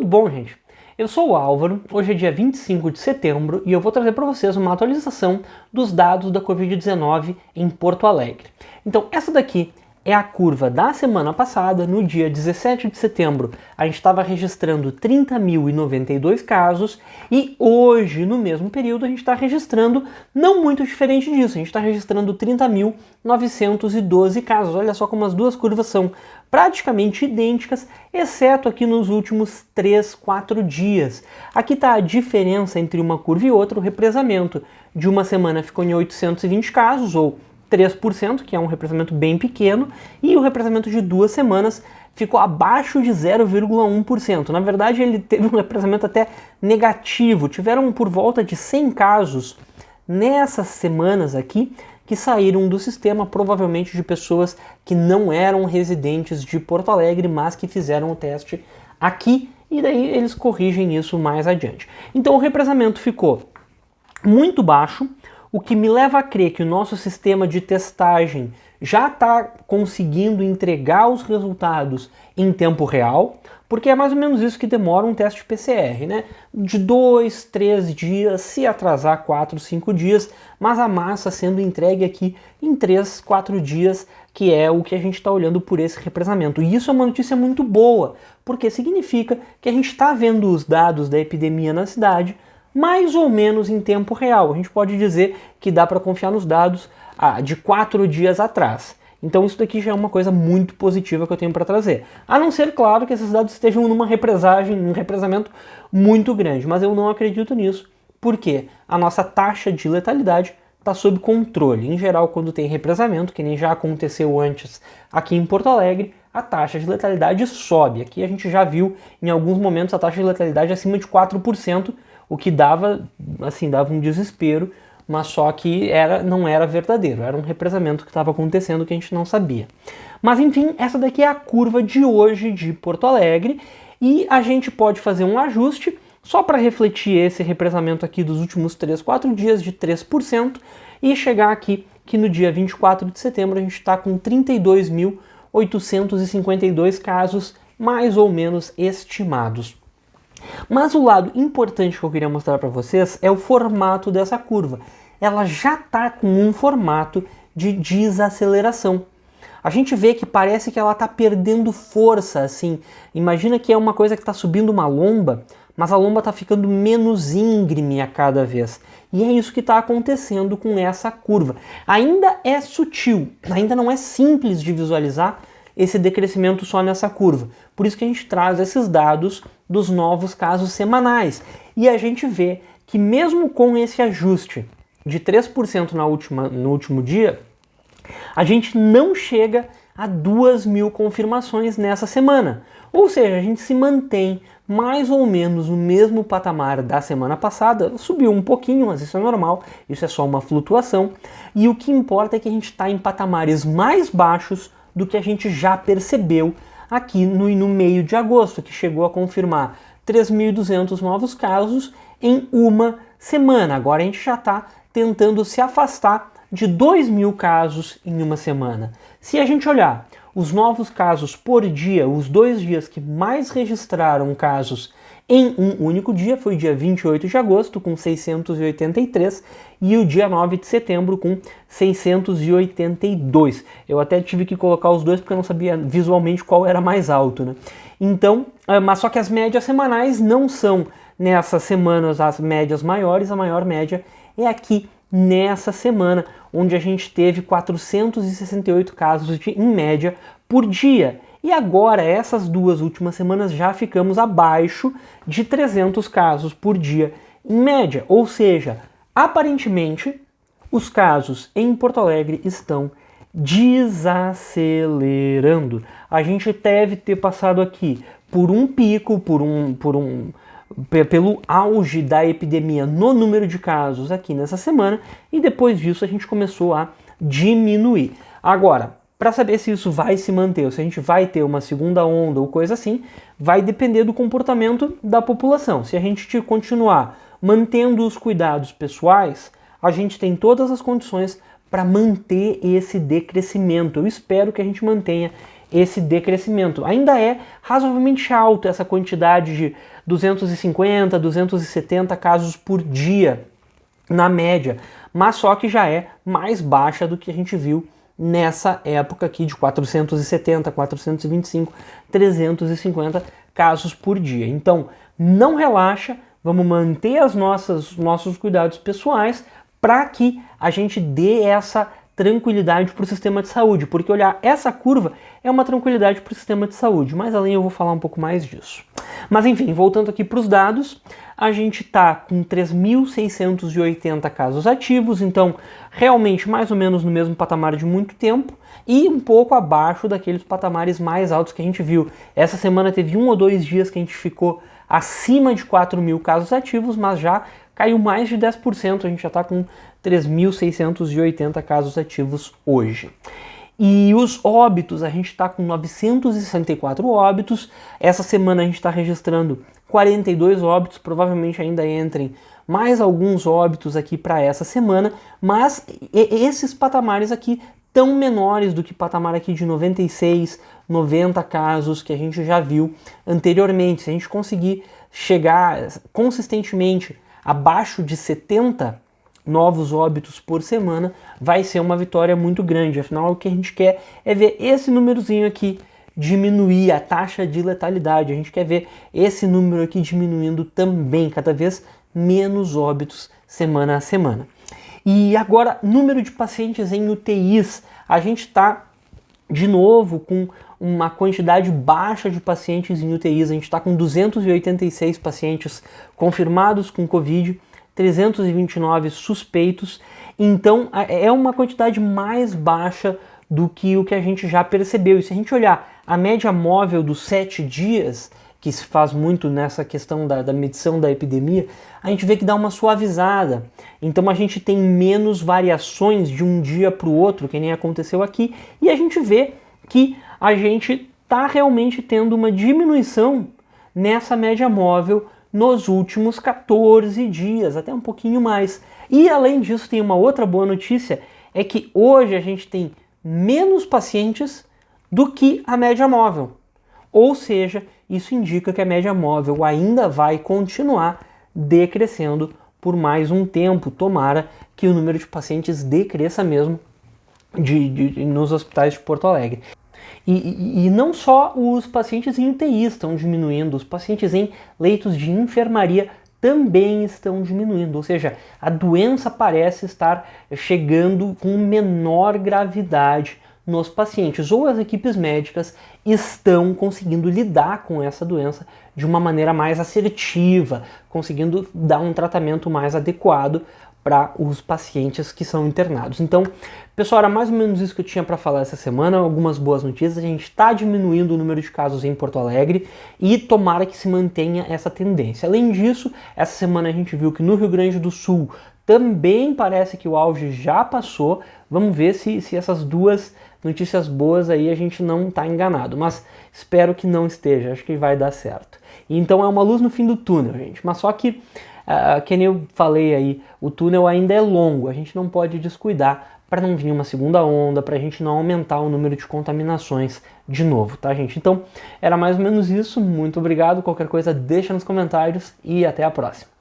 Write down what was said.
Tudo bom, gente? Eu sou o Álvaro, hoje é dia 25 de setembro e eu vou trazer para vocês uma atualização dos dados da Covid-19 em Porto Alegre. Então, essa daqui é a curva da semana passada, no dia 17 de setembro, a gente estava registrando 30.092 casos e hoje, no mesmo período, a gente está registrando não muito diferente disso, a gente está registrando 30.912 casos. Olha só como as duas curvas são praticamente idênticas, exceto aqui nos últimos 3, 4 dias. Aqui está a diferença entre uma curva e outra, o represamento de uma semana ficou em 820 casos, ou 3%, que é um represamento bem pequeno, e o represamento de 2 semanas ficou abaixo de 0,1%. Na verdade, ele teve um represamento até negativo. Tiveram por volta de 100 casos nessas semanas aqui que saíram do sistema, provavelmente de pessoas que não eram residentes de Porto Alegre, mas que fizeram o teste aqui, e daí eles corrigem isso mais adiante. Então o represamento ficou muito baixo, o que me leva a crer que o nosso sistema de testagem já está conseguindo entregar os resultados em tempo real, porque é mais ou menos isso que demora um teste PCR, né? De 2, 3 dias, se atrasar 4, 5 dias, mas a massa sendo entregue aqui em 3, 4 dias, que é o que a gente está olhando por esse represamento. E isso é uma notícia muito boa, porque significa que a gente está vendo os dados da epidemia na cidade mais ou menos em tempo real. A gente pode dizer que dá para confiar nos dados de 4 dias atrás. Então isso daqui já é uma coisa muito positiva que eu tenho para trazer. A não ser, claro, que esses dados estejam num represamento muito grande, mas eu não acredito nisso, porque a nossa taxa de letalidade está sob controle. Em geral, quando tem represamento, que nem já aconteceu antes aqui em Porto Alegre, a taxa de letalidade sobe. Aqui a gente já viu em alguns momentos a taxa de letalidade acima de 4%, o que dava um desespero, mas só que não era verdadeiro, era um represamento que estava acontecendo que a gente não sabia. Mas enfim, essa daqui é a curva de hoje de Porto Alegre, e a gente pode fazer um ajuste só para refletir esse represamento aqui dos últimos 3, 4 dias de 3%, e chegar aqui que no dia 24 de setembro a gente está com 32.852 casos, mais ou menos estimados. Mas o lado importante que eu queria mostrar para vocês é o formato dessa curva. Ela já está com um formato de desaceleração. A gente vê que parece que ela está perdendo força, assim. Imagina que é uma coisa que está subindo uma lomba, mas a lomba está ficando menos íngreme a cada vez. E é isso que está acontecendo com essa curva. Ainda é sutil, ainda não é simples de visualizar esse decrescimento só nessa curva. Por isso que a gente traz esses dados dos novos casos semanais. E a gente vê que mesmo com esse ajuste de 3% no último dia, a gente não chega a 2.000 confirmações nessa semana. Ou seja, a gente se mantém mais ou menos no mesmo patamar da semana passada. Subiu um pouquinho, mas isso é normal, isso é só uma flutuação. E o que importa é que a gente está em patamares mais baixos do que a gente já percebeu aqui no meio de agosto, que chegou a confirmar 3.200 novos casos em uma semana. Agora a gente já está tentando se afastar de 2.000 casos em uma semana. Se a gente olhar os novos casos por dia, os 2 dias que mais registraram casos em um único dia foi o dia 28 de agosto, com 683, e o dia 9 de setembro, com 682. Eu até tive que colocar os dois porque eu não sabia visualmente qual era mais alto, né? Então, mas só que as médias semanais não são nessas semanas as médias maiores, a maior média é aqui nessa semana, onde a gente teve 468 casos em média por dia. E agora, essas 2 últimas semanas, já ficamos abaixo de 300 casos por dia em média. Ou seja, aparentemente, os casos em Porto Alegre estão desacelerando. A gente deve ter passado aqui por um pico, pelo auge da epidemia no número de casos aqui nessa semana, e depois disso a gente começou a diminuir. Agora, para saber se isso vai se manter, ou se a gente vai ter uma segunda onda ou coisa assim, vai depender do comportamento da população. Se a gente continuar mantendo os cuidados pessoais, a gente tem todas as condições para manter esse decrescimento. Eu espero que a gente mantenha esse decrescimento. Ainda é razoavelmente alto essa quantidade de 250, 270 casos por dia na média, mas só que já é mais baixa do que a gente viu nessa época aqui de 470, 425, 350 casos por dia. Então, não relaxa, vamos manter os nossos cuidados pessoais para que a gente dê essa tranquilidade para o sistema de saúde, porque olhar essa curva é uma tranquilidade para o sistema de saúde, mas além eu vou falar um pouco mais disso. Mas enfim, voltando aqui para os dados, a gente está com 3.680 casos ativos, então realmente mais ou menos no mesmo patamar de muito tempo e um pouco abaixo daqueles patamares mais altos que a gente viu. Essa semana teve 1 ou 2 dias que a gente ficou acima de 4.000 casos ativos, mas já caiu mais de 10%, a gente já está com 3.680 casos ativos hoje. E os óbitos, a gente está com 964 óbitos, essa semana a gente está registrando 42 óbitos, provavelmente ainda entrem mais alguns óbitos aqui para essa semana, mas esses patamares aqui tão menores do que patamar aqui de 96, 90 casos que a gente já viu anteriormente. Se a gente conseguir chegar consistentemente abaixo de 70 novos óbitos por semana, vai ser uma vitória muito grande. Afinal, o que a gente quer é ver esse númerozinho aqui diminuir, a taxa de letalidade. A gente quer ver esse número aqui diminuindo também, cada vez menos óbitos semana a semana. E agora, número de pacientes em UTIs. A gente está, de novo, com uma quantidade baixa de pacientes em UTIs. A gente está com 286 pacientes confirmados com Covid, 329 suspeitos. Então, é uma quantidade mais baixa do que o que a gente já percebeu. E se a gente olhar a média móvel dos 7 dias, que se faz muito nessa questão da medição da epidemia, a gente vê que dá uma suavizada. Então a gente tem menos variações de um dia para o outro, que nem aconteceu aqui, e a gente vê que a gente está realmente tendo uma diminuição nessa média móvel nos últimos 14 dias, até um pouquinho mais. E além disso, tem uma outra boa notícia, é que hoje a gente tem menos pacientes do que a média móvel. Ou seja, isso indica que a média móvel ainda vai continuar decrescendo por mais um tempo. Tomara que o número de pacientes decresça mesmo nos hospitais de Porto Alegre. E não só os pacientes em UTI estão diminuindo, os pacientes em leitos de enfermaria também estão diminuindo, ou seja, a doença parece estar chegando com menor gravidade nos pacientes, ou as equipes médicas estão conseguindo lidar com essa doença de uma maneira mais assertiva, conseguindo dar um tratamento mais adequado para os pacientes que são internados. Então, pessoal, era mais ou menos isso que eu tinha para falar essa semana, algumas boas notícias. A gente está diminuindo o número de casos em Porto Alegre e tomara que se mantenha essa tendência. Além disso, essa semana a gente viu que no Rio Grande do Sul também parece que o auge já passou. Vamos ver se essas duas notícias boas aí a gente não está enganado, mas espero que não esteja, acho que vai dar certo. Então é uma luz no fim do túnel, gente, mas só que que nem eu falei aí, o túnel ainda é longo, a gente não pode descuidar para não vir uma segunda onda, para a gente não aumentar o número de contaminações de novo, tá, gente? Então, era mais ou menos isso, muito obrigado, qualquer coisa deixa nos comentários e até a próxima.